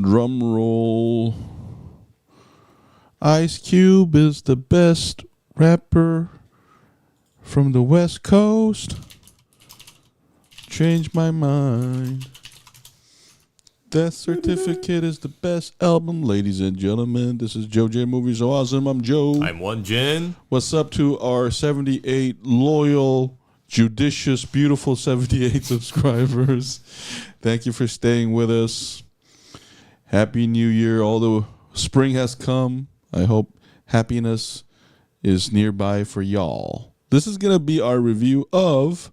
Drum roll. Ice Cube is the best rapper from the West Coast. Change my mind. Death Certificate is the best album. Ladies and gentlemen, this is Joe J. Movies So Awesome. I'm Joe. I'm Won Jin. What's up to our 78 loyal, judicious, beautiful 78 subscribers? Thank you for staying with us. Happy New Year. Although spring has come, I hope happiness is nearby for y'all. This is going to be our review of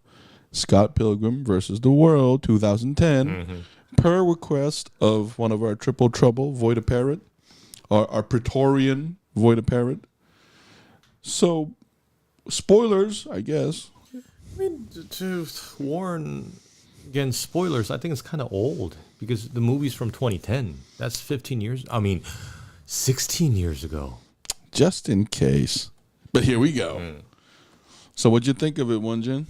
Scott Pilgrim versus the World 2010, per request of one of our Triple Trouble, Void Parrot, our Praetorian Void Parrot. So, spoilers, I guess. I mean, to warn against spoilers, I think it's kind of old because the movie's from 2010. That's 15 years. I mean, 16 years ago. Just in case. But here we go. So, what'd you think of it, Won Jin?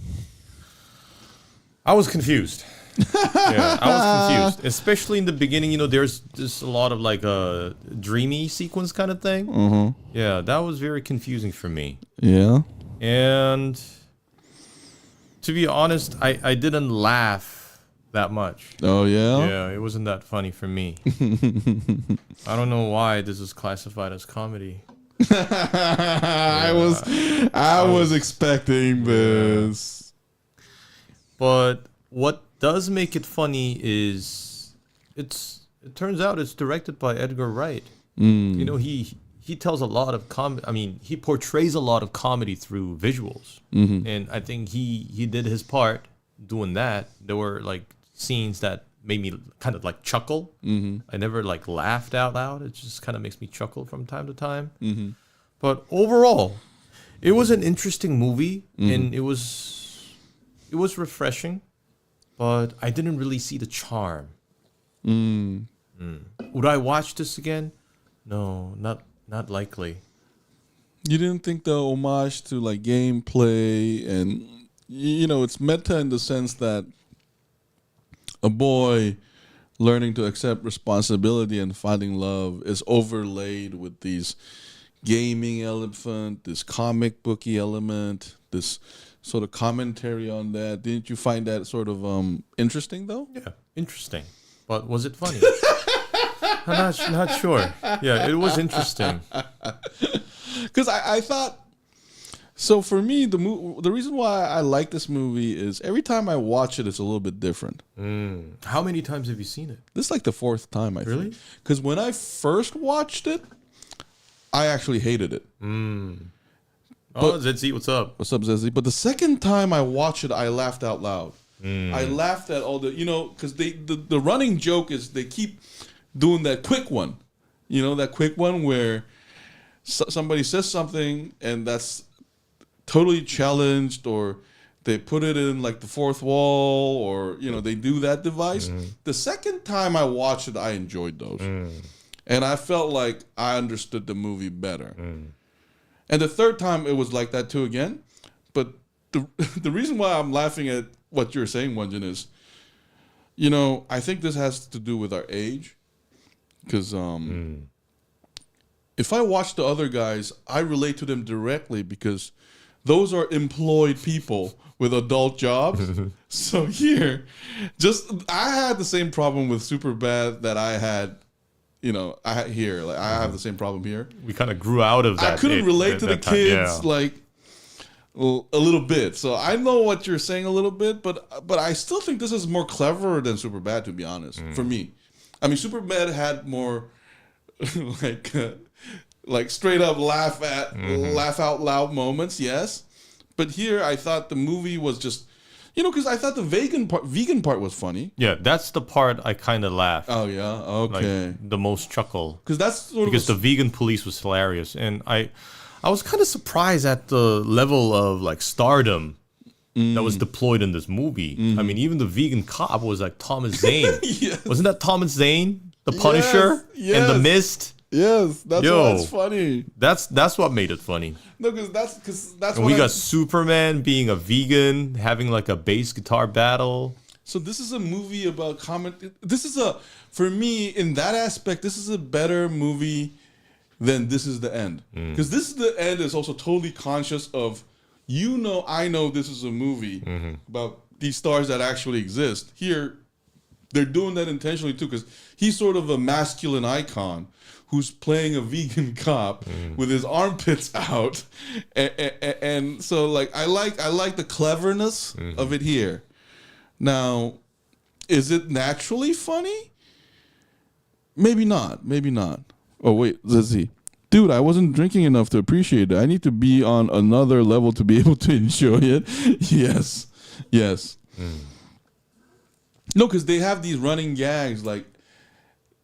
I was confused. Yeah, I was confused, especially in the beginning. You know, there's a lot of like a dreamy sequence kind of thing. Yeah, that was very confusing for me. Yeah. And to be honest, I didn't laugh that much. Oh, yeah? Yeah, it wasn't that funny for me. I don't know why this is classified as comedy. I was expecting this. But what does make it funny is it turns out it's directed by Edgar Wright. You know, he tells a lot of he portrays a lot of comedy through visuals. And I think he did his part doing that. There were like scenes that made me kind of like chuckle. I never like laughed out loud. It just kind of makes me chuckle from time to time. But overall, it was an interesting movie, and it was refreshing, but I didn't really see the charm. Would I watch this again? No, not likely. You didn't think the homage to like gameplay and, you know, it's meta in the sense that a boy learning to accept responsibility and finding love is overlaid with these gaming element, this comic booky element, this sort of commentary on that. Didn't you find that sort of interesting though? Yeah, interesting. But was it funny? I'm not sure. Yeah, it was interesting. Because I thought, so for me, the reason why I like this movie is every time I watch it, it's a little bit different. How many times have you seen it? This is like the fourth time, I Really? think. Because when I first watched it, I actually hated it. Oh, Zedzi, what's up? What's up, Zezzy? But the second time I watched it, I laughed out loud. I laughed at all the, you know, because the running joke is they keep doing that quick one. You know, that quick one where somebody says something and that's totally challenged, or they put it in like the fourth wall, or, you know, they do that device. The second time I watched it, I enjoyed those. And I felt like I understood the movie better. And the third time, it was like that too again. But the reason why I'm laughing at what you're saying, Won Jin, is, you know, I think this has to do with our age. Because if I watch the other guys, I relate to them directly because those are employed people with adult jobs. So here, I had the same problem with Superbad that I had. You know, I have the same problem here. We kind of grew out of that. I couldn't relate to the kids like a little bit. So I know what you're saying a little bit, but I still think this is more clever than Superbad, to be honest. For me, I mean, Superbad had more like straight up laugh out loud moments, yes. But here, I thought the movie was just, you know, because I thought the vegan part was funny. Yeah, that's the part I kind of laughed. Oh yeah, okay. Like, the most chuckle. Because the vegan police was hilarious, and I was kind of surprised at the level of like stardom that was deployed in this movie. I mean, even the vegan cop was like Thomas Zane. Yes. Wasn't that Thomas Zane, the Punisher, yes. and the Mist? Yes, that's what's funny. That's what made it funny. No, because that's and we got Superman being a vegan, having like a bass guitar battle. So this is a movie about for me, in that aspect, this is a better movie than This Is the End. Because This Is the End is also totally conscious of, I know this is a movie about these stars that actually exist. Here, they're doing that intentionally too, because he's sort of a masculine icon who's playing a vegan cop with his armpits out, and so like I like the cleverness of it here. Now, is it naturally funny? Maybe not. Oh wait, let's see. Dude, I wasn't drinking enough to appreciate it. I need to be on another level to be able to enjoy it. Yes. No, because they have these running gags like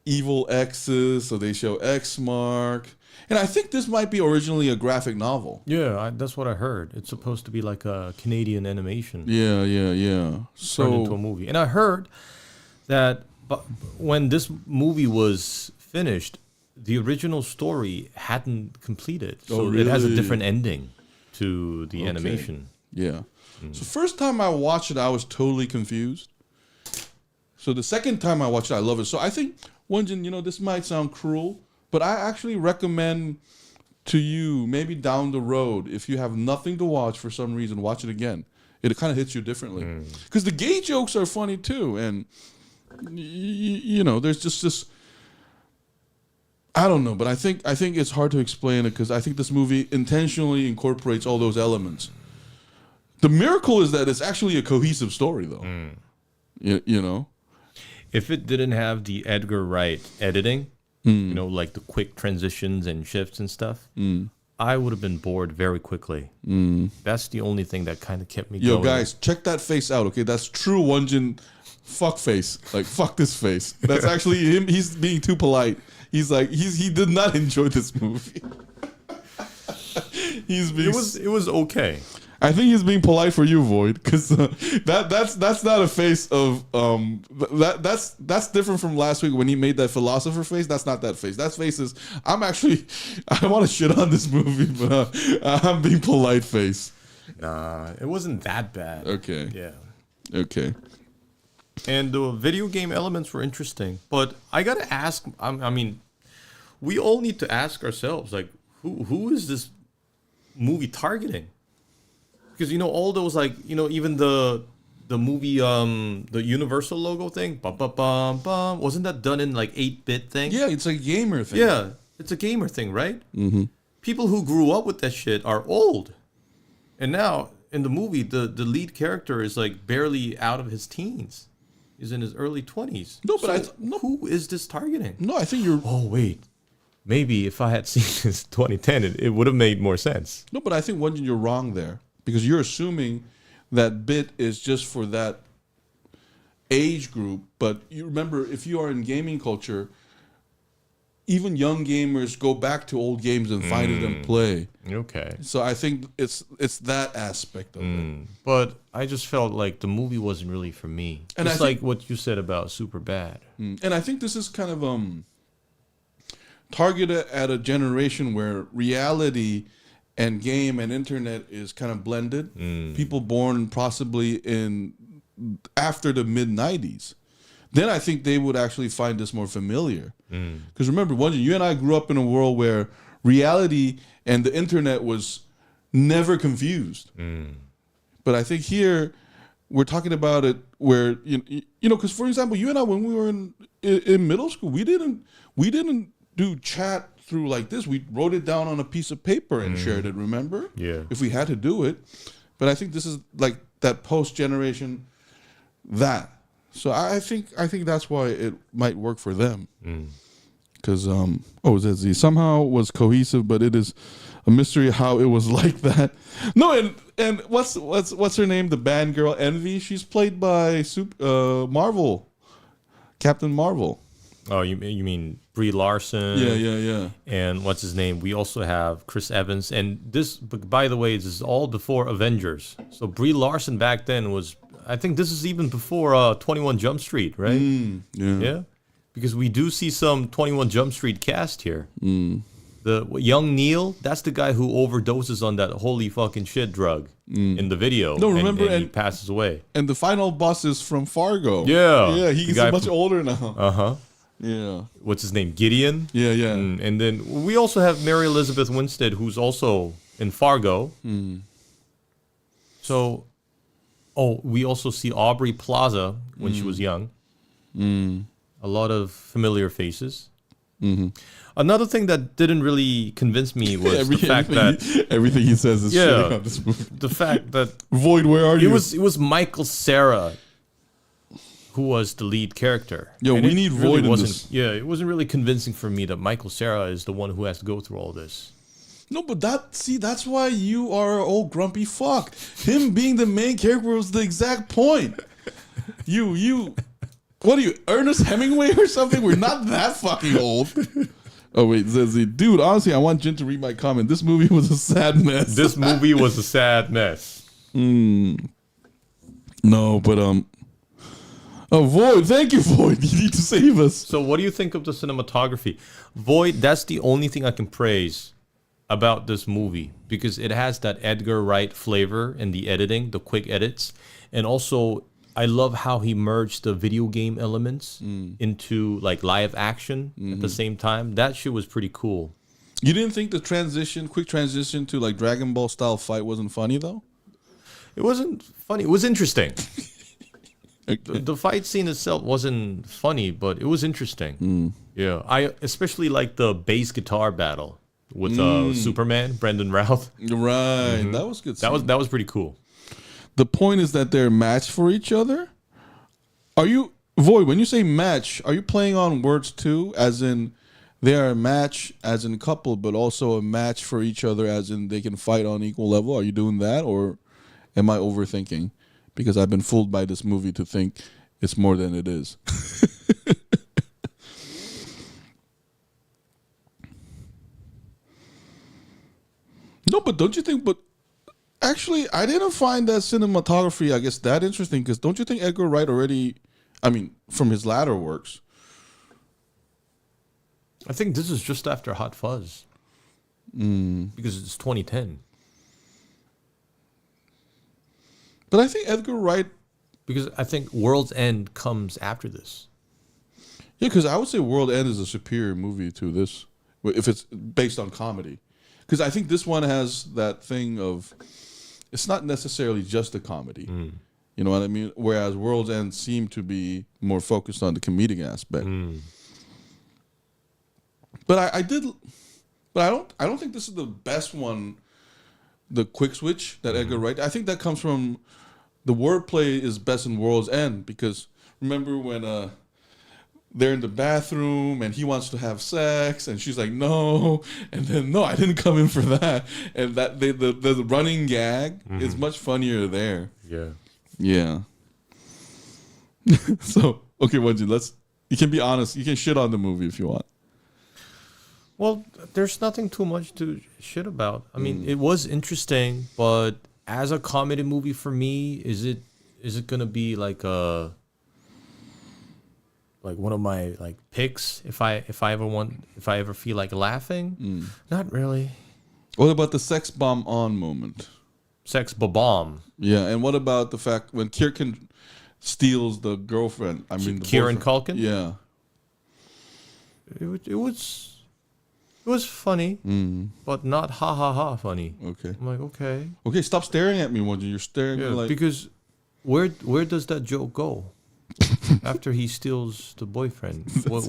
evil X's, so they show X mark. And I think this might be originally a graphic novel. Yeah, that's what I heard. It's supposed to be like a Canadian animation. Yeah. So turned into a movie. And I heard that when this movie was finished, the original story hadn't completed. So really? It has a different ending to the animation. Yeah. So first time I watched it, I was totally confused. So the second time I watched it, I love it. So I think, Won Jin, this might sound cruel, but I actually recommend to you, maybe down the road, if you have nothing to watch for some reason, watch it again. It kind of hits you differently. Because the gay jokes are funny too. And, there's just this, I don't know, but I think it's hard to explain it because I think this movie intentionally incorporates all those elements. The miracle is that it's actually a cohesive story, though. You know? If it didn't have the Edgar Wright editing, like the quick transitions and shifts and stuff, I would have been bored very quickly. That's the only thing that kind of kept me going. Yo, guys, check that face out, okay? That's true Won Jin fuck face. Like, fuck this face. That's actually him. He's being too polite. He's like, he did not enjoy this movie. It was okay. I think he's being polite for you, Void, because that's not a face of that's different from last week when he made that philosopher face. That's not that face. That face is I want to shit on this movie, but I'm being polite face. Nah, it wasn't that bad. Okay. Yeah. Okay. And the video game elements were interesting, but I gotta ask. I mean, we all need to ask ourselves, like, who is this movie targeting? Because all those even the movie the Universal logo thing, wasn't that done in like 8-bit thing? Yeah, it's a gamer thing. Yeah, it's a gamer thing, right? People who grew up with that shit are old, and now in the movie the lead character is like barely out of his teens. He's in his early 20s. No, but who is this targeting? No, I think you're. Oh wait. Maybe if I had seen this 2010, it would have made more sense. No, but I think Won Jin, you're wrong there. Because you're assuming that bit is just for that age group. But you remember, if you are in gaming culture, even young gamers go back to old games and find it and play. Okay. So I think it's that aspect of it. But I just felt like the movie wasn't really for me. And it's like what you said about Superbad. And I think this is kind of targeted at a generation where reality and game and internet is kind of blended. People born possibly after the mid-90s. Then I think they would actually find this more familiar. Because remember, Won Jin, you and I grew up in a world where reality and the internet was never confused. But I think here we're talking about it where because for example, you and I, when we were in middle school, we didn't do chat through like this. We wrote it down on a piece of paper and shared it, remember? Yeah. If we had to do it. But I think this is like that post-generation that. So I think that's why it might work for them. Because, somehow was cohesive, but it is a mystery how it was like that. No, and what's her name? The band girl, Envy? She's played by Marvel. Captain Marvel. Oh, you mean Brie Larson? Yeah. And what's his name? We also have Chris Evans. And this, by the way, this is all before Avengers. So Brie Larson back then was, I think this is even before 21 Jump Street, right? Yeah. Because we do see some 21 Jump Street cast here. The young Neil, that's the guy who overdoses on that holy fucking shit drug in the video. No, remember, and he passes away. And the final boss is from Fargo. Yeah. He's much older now. Uh-huh. Yeah. What's his name? Gideon? Yeah. And then we also have Mary Elizabeth Winstead, who's also in Fargo. So, we also see Aubrey Plaza when she was young. A lot of familiar faces. Another thing that didn't really convince me was the fact that everything he says is shitting on this movie. The fact that Void, where are you? It was Michael Cera who was the lead character. Yo, we need Void in this. Yeah, it wasn't really convincing for me that Michael Cera is the one who has to go through all this. No, but that's why you are an old grumpy fuck. Him being the main character was the exact point. You, what are you, Ernest Hemingway or something? We're not that fucking old. Oh wait, Zezzy. Dude, honestly, I want Jin to read my comment. This movie was a sad mess. This movie was a sad mess. No, but oh, Void, thank you, Void. You need to save us. So what do you think of the cinematography? Void, that's the only thing I can praise about this movie, because it has that Edgar Wright flavor in the editing, the quick edits, and also I love how he merged the video game elements into like live action at the same time. That shit was pretty cool. You didn't think the quick transition to like Dragon Ball style fight wasn't funny though? It wasn't funny. It was interesting. Okay. The fight scene itself wasn't funny, but it was interesting. Yeah, I especially like the bass guitar battle with Superman, Brendan Routh. Right, that was good. That was pretty cool. The point is that they're matched for each other. Are you, Void, when you say match, are you playing on words too? As in they are a match as in couple, but also a match for each other as in they can fight on equal level? Are you doing that, or am I overthinking? Because I've been fooled by this movie to think it's more than it is. No, but don't you think, actually, I didn't find that cinematography, I guess, that interesting, because don't you think Edgar Wright already, I mean, from his latter works? I think this is just after Hot Fuzz. Because it's 2010. But I think Edgar Wright... Because I think World's End comes after this. Yeah, because I would say World End is a superior movie to this, if it's based on comedy. Because I think this one has that thing of... It's not necessarily just a comedy. You know what I mean? Whereas World's End seemed to be more focused on the comedic aspect. But I don't think this is the best one, the quick switch that Edgar Wright. I think that comes from the wordplay is best in World's End, because remember when they're in the bathroom and he wants to have sex and she's like no, and then no, I didn't come in for that, and that the running gag is much funnier there. Yeah. So okay, Won Jin, you can be honest. You can shit on the movie if you want. Well, there's nothing too much to shit about. I mean, it was interesting, but as a comedy movie for me, is it gonna be like one of my like picks if I ever feel like laughing? Not really. What about the sex bomb on moment? Sex bomb. Yeah, and what about the fact when Kieran steals the girlfriend? I mean, the Kieran boyfriend. Culkin. Yeah, it was funny, but not ha ha ha funny. Okay. I'm like, okay. Okay, stop staring at me, Won Jin. You're staring at me like... Because where does that joke go? After he steals the boyfriend, what's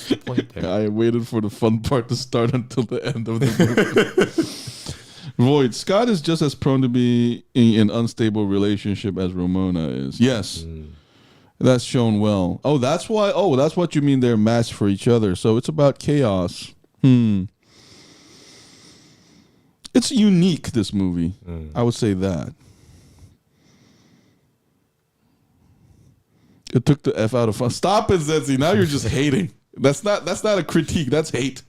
the point there? I waited for the fun part to start until the end of the movie. Void, Scott is just as prone to be in an unstable relationship as Ramona is. Yes. That's shown well. Oh, that's why. Oh, that's what you mean they're matched for each other. So it's about chaos. It's unique, this movie. I would say that. It took the F out of fun. Stop it, Zetzi. Now you're just hating. That's not a critique. That's hate.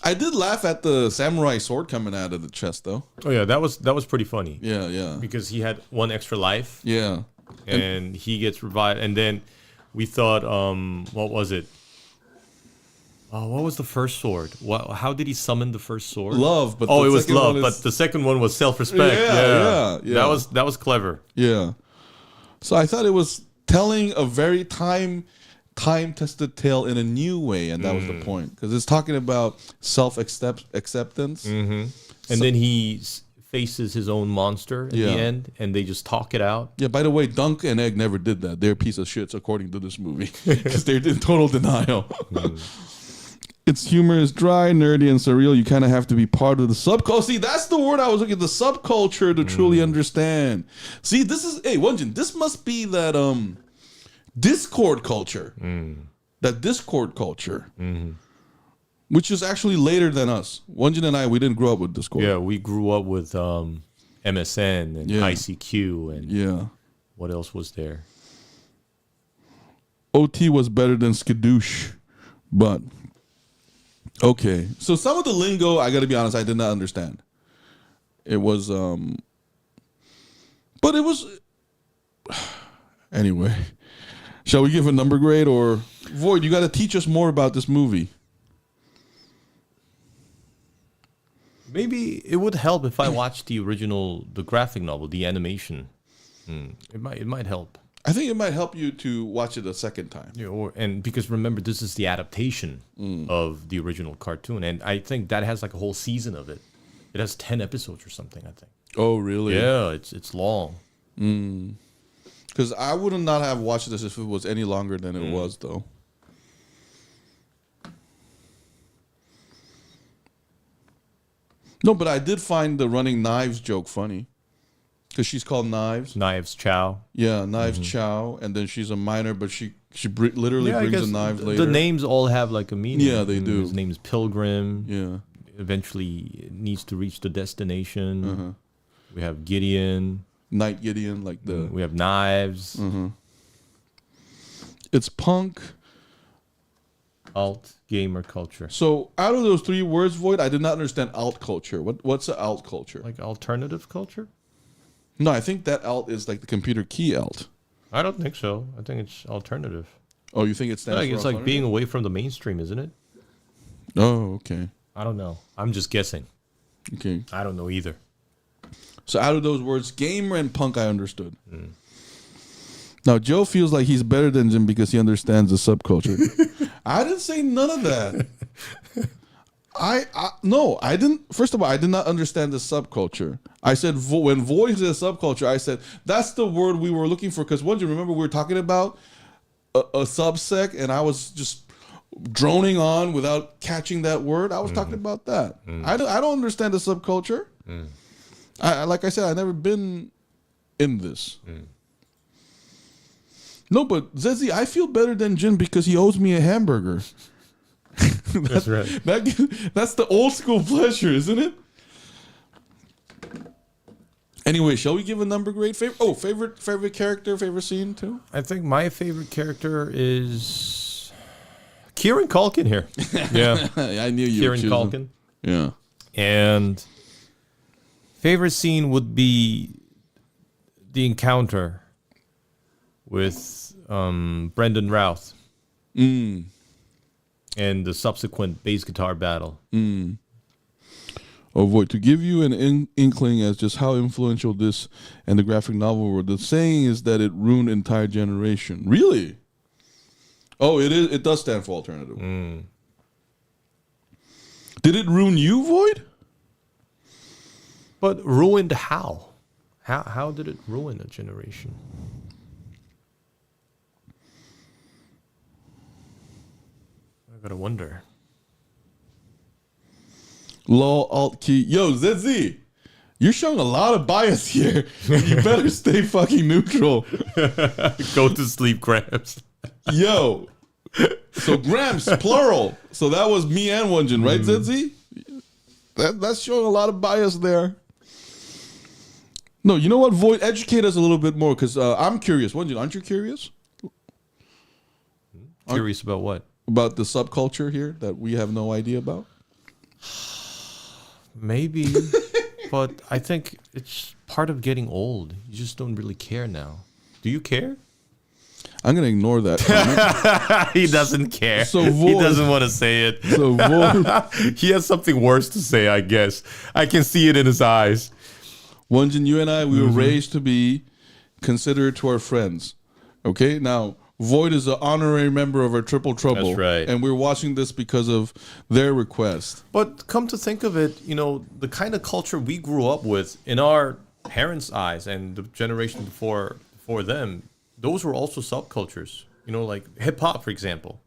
I did laugh at the samurai sword coming out of the chest, though. Oh yeah, that was pretty funny. Yeah. Because he had one extra life. Yeah. And he gets revived, and then we thought, what was it? Oh, what was the first sword? How did he summon the first sword? Love, but oh, the it was second love, one but is- the second one was self-respect. Yeah. That was clever. Yeah. So I thought it was telling a very time-tested tale in a new way, and that was the point, because it's talking about self-acceptance. And then he faces his own monster in the end, and they just talk it out. Yeah, by the way, Dunk and Egg never did that. They're a piece of shits, according to this movie, because they're in total denial. Its humor is dry, nerdy, and surreal. You kind of have to be part of the subculture. See, that's the word I was looking at, the subculture, to truly understand. See, this is, hey, Won Jin, this must be that Discord culture. That Discord culture. Which is actually later than us. Won Jin and I, we didn't grow up with Discord. Yeah, we grew up with MSN and ICQ and what else was there? OT was better than Skadoosh, but okay. So some of the lingo, I got to be honest, I did not understand. It was, but it was, anyway. Shall we give a number grade, or Void? You got to teach us more about this movie. Maybe it would help if I watched the graphic novel, the animation. It might help. I think it might help you to watch it a second time. Yeah, and because remember, this is the adaptation of the original cartoon, and I think that has like a whole season of it. It has 10 episodes or something, I think. Oh, really? Yeah, it's long. Because I would not have watched this if it was any longer than it was, though. No, but I did find the running knives joke funny. Because she's called Knives. Knives Chow. Yeah, Knives Chow. And then she's a minor, but she literally brings the knives later. The names all have like a meaning. Yeah, they do. His name's Pilgrim. Yeah. Eventually needs to reach the destination. We have Gideon. Knight Gideon, like the... We have Knives. It's punk. Alt, gamer culture. So out of those three words, Void, I did not understand alt culture. What's the alt culture? Like alternative culture? No, I think that alt is like the computer key alt. I don't think so. I think it's alternative. Oh, you think it stands for It's like being away from the mainstream, isn't it? Oh, okay. I don't know. I'm just guessing. Okay. I don't know either. So out of those words, gamer and punk, I understood. Now, Joe feels like he's better than Jim because he understands the subculture. I didn't say none of that. No, I didn't. First of all, I did not understand the subculture. I said, when Void said subculture, I said, that's the word we were looking for. Because once you remember, we were talking about a subsect, and I was just droning on without catching that word. I was talking about that. I don't understand the subculture. Like I said, I've never been in this. No, but Zezzy, I feel better than Jin because he owes me a hamburger. That's right. That's the old school pleasure, isn't it? Anyway, shall we give a number grade? Favorite character, favorite scene too? I think my favorite character is Kieran Culkin here. Yeah. I knew you Kieran were Culkin. Yeah. And favorite scene would be the encounter with Brendan Routh and the subsequent bass guitar battle. Oh, Void, to give you an inkling as just how influential this and the graphic novel were, the saying is that it ruined entire generation. Really? Oh, it is. It does stand for alternative. Did it ruin you, Void? But ruined how? How did it ruin a generation? I gotta wonder. Law alt key. Yo, ZZ, you're showing a lot of bias here. You better stay fucking neutral. Go to sleep, Gramps. Yo. So Gramps, plural. So that was me and Won Jin, right, ZZ? That's showing a lot of bias there. No, you know what, Void? Educate us a little bit more, because I'm curious. Won Jin, aren't you curious? Curious about what? About the subculture here that we have no idea about? Maybe, but I think it's part of getting old. You just don't really care now. Do you care? I'm gonna ignore that comment. He doesn't care. So he Void, doesn't want to say it. so Void, He has something worse to say, I guess. I can see it in his eyes. Won Jin, you and I, we were raised to be considerate to our friends. Okay, now Void is an honorary member of our Triple Trouble. That's right. And we're watching this because of their request. But come to think of it, the kind of culture we grew up with in our parents' eyes and the generation before them, those were also subcultures. Like hip hop, for example.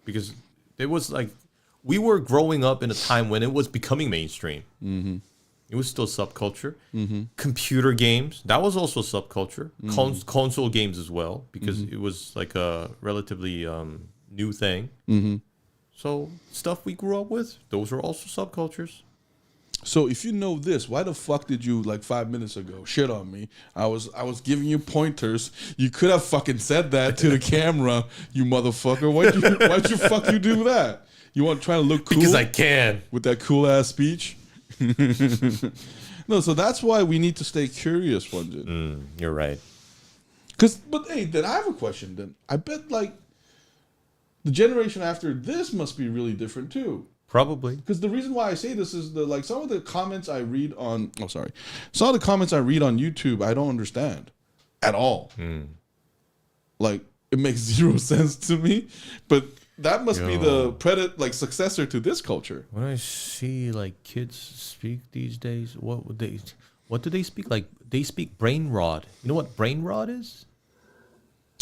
Because it was like we were growing up in a time when it was becoming mainstream. It was still subculture. Computer games, that was also subculture. Console games as well, because it was like a relatively new thing. So stuff we grew up with, those were also subcultures. So if you know this, why the fuck did you like 5 minutes ago shit on me? I was giving you pointers. You could have fucking said that to the camera, you motherfucker. Why'd you fuck you do that? You want to try to look cool? Because I can. With that cool ass speech? No, so that's why we need to stay curious, Won Jin. You're right. But hey, then I have a question then. I bet like the generation after this must be really different too. Probably. Because the reason why I say this is some of the comments I read on some of the comments I read on YouTube I don't understand at all. Like it makes zero sense to me. But that must be the successor to this culture. When I see like kids speak these days, what do they speak? Like they speak brain rot. You know what brain rot is?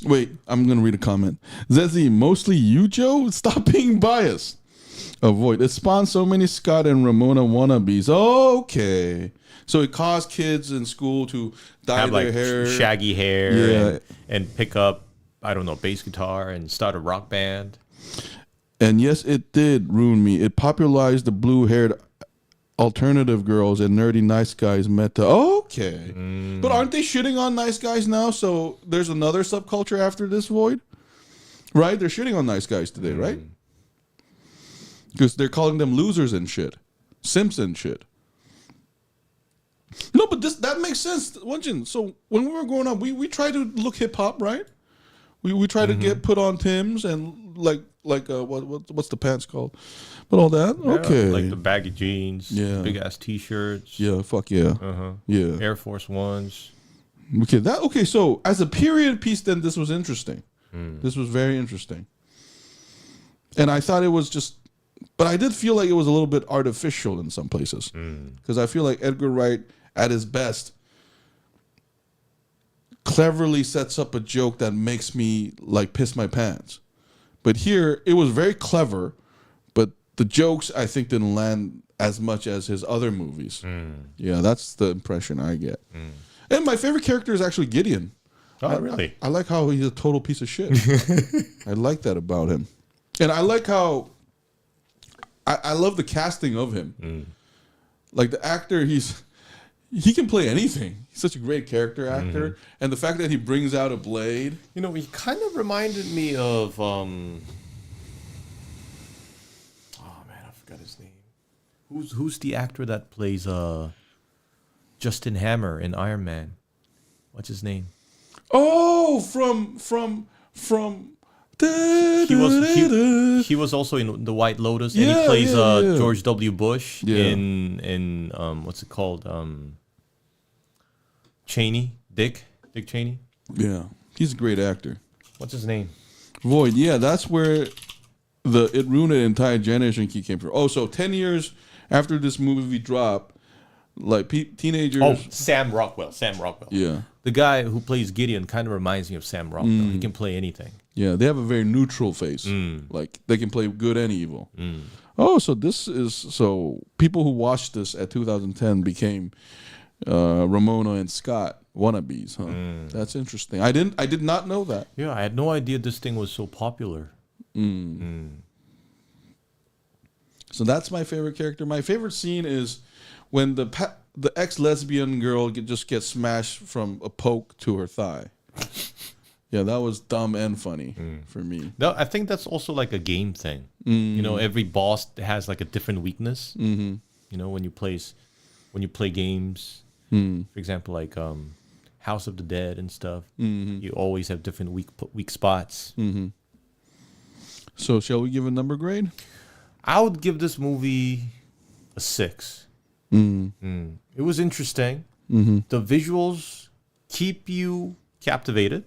Wait, I'm gonna read a comment. Zezzy, mostly you, Joe? Stop being biased. Avoid. It spawned so many Scott and Ramona wannabes. Okay. So it caused kids in school to dye their hair. Shaggy hair and pick up, I don't know, bass guitar and start a rock band. And yes, it did ruin me. It popularized the blue-haired alternative girls and nerdy nice guys meta. Okay. But aren't they shitting on nice guys now? So there's another subculture after this, Void? Right? They're shitting on nice guys today, right? Because they're calling them losers and shit. Simps and shit. No, but that makes sense, Won Jin. So when we were growing up, we tried to look hip-hop, right? We tried to get put on Timbs and what's the pants called? But all that, okay. Like the baggy jeans, big ass t-shirts. Yeah, fuck yeah. Yeah. Air Force Ones. Okay, so as a period piece, then this was interesting. This was very interesting. And I thought it was just, but I did feel like it was a little bit artificial in some places. Because I feel like Edgar Wright, at his best, cleverly sets up a joke that makes me like piss my pants. But here, it was very clever, but the jokes, I think, didn't land as much as his other movies. Yeah, that's the impression I get. And my favorite character is actually Gideon. Oh, really? I like how he's a total piece of shit. I like that about him. And I like how... I love the casting of him. Like, the actor, he can play anything. He's such a great character actor. And the fact that he brings out a blade. You know, he kind of reminded me of... oh, man, I forgot his name. Who's the actor that plays Justin Hammer in Iron Man? What's his name? Oh, from he was also in The White Lotus, and he plays George W. Bush in what's it called? Cheney, Dick Cheney. Yeah, he's a great actor. What's his name? Void. Yeah, that's where it ruined an entire generation came from. Oh, so 10 years after this movie dropped, like teenagers. Oh, Sam Rockwell. Yeah. The guy who plays Gideon kind of reminds me of Sam Rockwell. He can play anything. Yeah, they have a very neutral face. Like they can play good and evil. Oh, so people who watched this at 2010 became Ramona and Scott wannabes, huh? That's interesting. I did not know that. Yeah, I had no idea this thing was so popular. So that's my favorite character. My favorite scene is when the ex-lesbian girl just gets smashed from a poke to her thigh. Yeah, that was dumb and funny for me. No, I think that's also like a game thing. You know, every boss has like a different weakness. You know, when you play games, for example, like House of the Dead and stuff. You always have different weak spots. So shall we give a number grade? I would give this movie a 6. It was interesting. The visuals keep you captivated,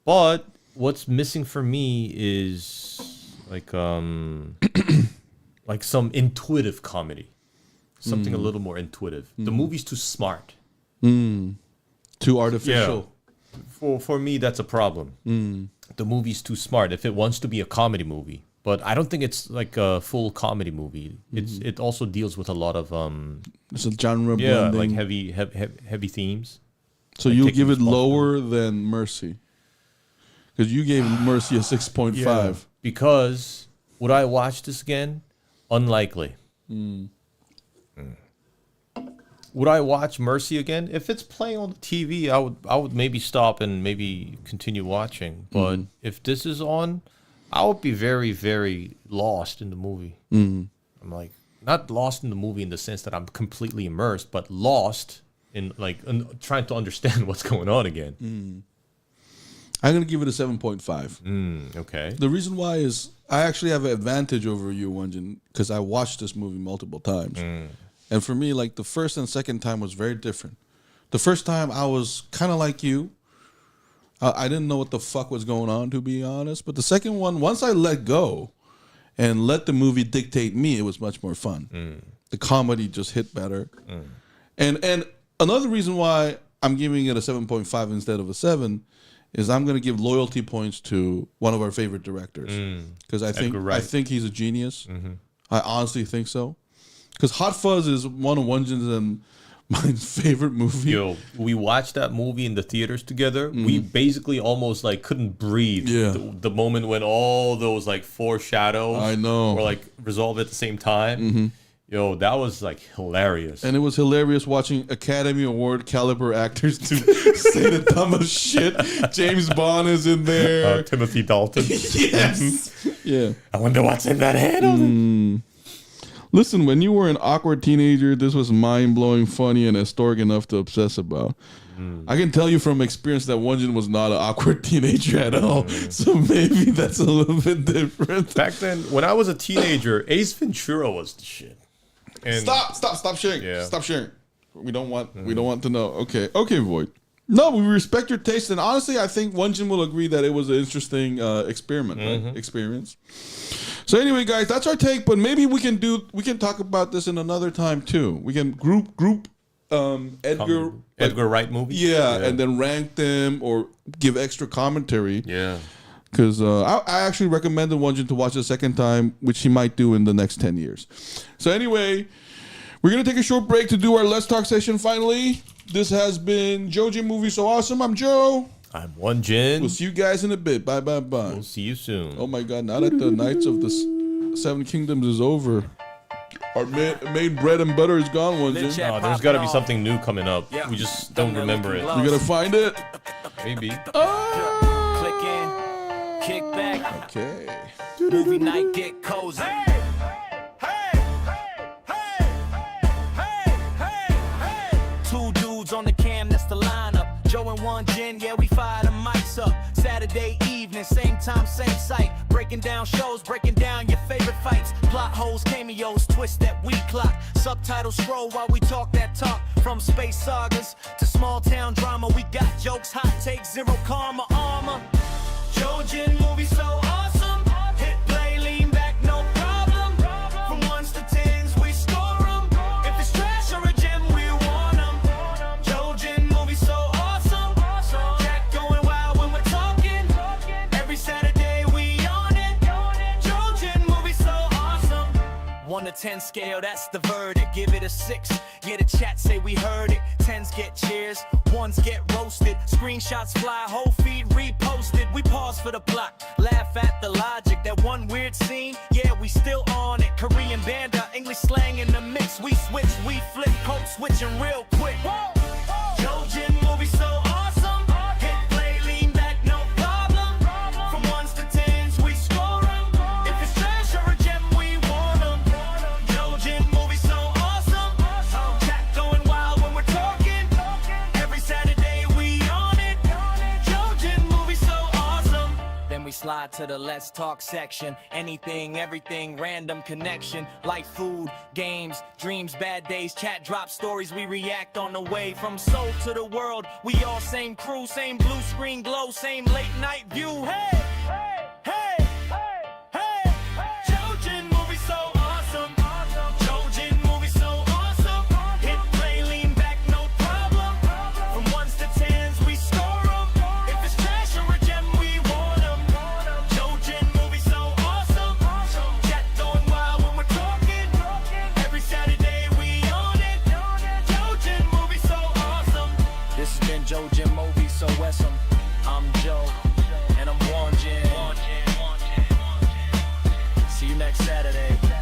but what's missing for me is like like some intuitive comedy, something a little more intuitive. The movie's too smart, Too artificial. For me, that's a problem. The movie's too smart. If it wants to be a comedy movie, but I don't think it's like a full comedy movie. It also deals with a lot of It's a genre blending. like heavy themes. So like you'll taking give it lower responsibility. than Mercy, because you gave Mercy a 6.5. Because would I watch this again? Unlikely. Would I watch Mercy again? If it's playing on the TV, I would maybe stop and maybe continue watching. But if this is on, I would be very, very lost in the movie. I'm like, not lost in the movie in the sense that I'm completely immersed, but lost in like trying to understand what's going on again. I'm gonna give it a 7.5. Okay. The reason why is I actually have an advantage over you, Won Jin, because I watched this movie multiple times. And for me, like the first and second time was very different. The first time I was kind of like you. I didn't know what the fuck was going on, to be honest. But the second one, once I let go and let the movie dictate me, it was much more fun. The comedy just hit better. And another reason why I'm giving it a 7.5 instead of a 7 is I'm going to give loyalty points to one of our favorite directors. Because I think he's a genius. I honestly think so. Because Hot Fuzz is one of Won Jin's and my favorite movie. Yo, we watched that movie in the theaters together. We basically almost like couldn't breathe. Yeah. The moment when all those like foreshadows I know. were like resolved at the same time. Yo, that was like hilarious. And it was hilarious watching Academy Award caliber actors to say the dumbest shit. James Bond is in there. Timothy Dalton. Yes. Yeah. I wonder what's in that handle. Listen, when you were an awkward teenager, this was mind-blowing, funny, and historic enough to obsess about. I can tell you from experience that Won Jin was not an awkward teenager at all. So maybe that's a little bit different. Back then, when I was a teenager, Ace Ventura was the shit. And Stop sharing. Yeah. Stop sharing. We don't want to know. Okay, Void. No, we respect your taste, and honestly, I think Won Jin will agree that it was an interesting experiment, right? Experience. So anyway, guys, that's our take. But maybe we can talk about this in another time too. We can group Edgar Wright movies. Yeah, and then rank them or give extra commentary. Yeah. Because I actually recommended Won Jin to watch the second time, which he might do in the next 10 years. So anyway, we're going to take a short break to do our Let's Talk session finally. This has been Joji Movie So Awesome. I'm Joe. I'm Won Jin. We'll see you guys in a bit. Bye. We'll see you soon. Oh my God, now that the Knights of the Seven Kingdoms is over, our main bread and butter is gone, Won Jin. Oh, there's got to be something new coming up. We just don't remember it. We got to find it. Maybe. Click in, kick back. Okay. Movie night, get cozy. Two dudes on the cam, that's the lineup. Joe and Won Jin, yeah, we fire the mics up. Saturday evening, same time, same site. Breaking down shows, breaking down your favorite fights. Plot holes, cameos, twist that we clock. Subtitles scroll while we talk that talk. From space sagas to small town drama, we got jokes, hot takes, zero karma armor. Joe Jin movie so awesome. Hit play, lean back, no problem. From ones to tens, we score 'em. If it's trash or a gem, we want 'em. Joe Jin movie so awesome. Jack going wild when we're talking. Every Saturday we on it. Joe Jin movie so awesome. 1 to 10 scale, that's the verdict. Give it a 6. Yeah, the chat say we heard it. 10s get cheers, 1s get roasted. Screenshots fly, whole feed reposted. We pause for the plot, laugh at the logic. That one weird scene, yeah, we still on it. Korean banda, English slang in the mix. We switch, we flip, code switching real quick. Joe Jin movie so awesome. Hit play, lean back, no problem. From 1s to 10s, we score 'em. If it's trash or a gem, we want 'em. Joe Jin movie so awesome. Chat going wild when we're talking. Every Saturday we slide to the let's talk section. Anything, everything, random connection. Like food, games, dreams, bad days, chat drop stories. We react on the way from soul to the world. We all same crew, same blue screen glow, same late night view. Hey, hey, hey, hey, hey. Jojen movie so awesome. Jojen movie so awesome. Hit play, lean back, no problem. From ones to tens, we score 'em. If it's trash or a gem, we want 'em. Jojen movie so awesome. Chat going wild when we're talking. Every Saturday we on it. Jojen movie so awesome. This has been Jojen movie so awesome. I'm Joe, and I'm Won Jin. See you next Saturday.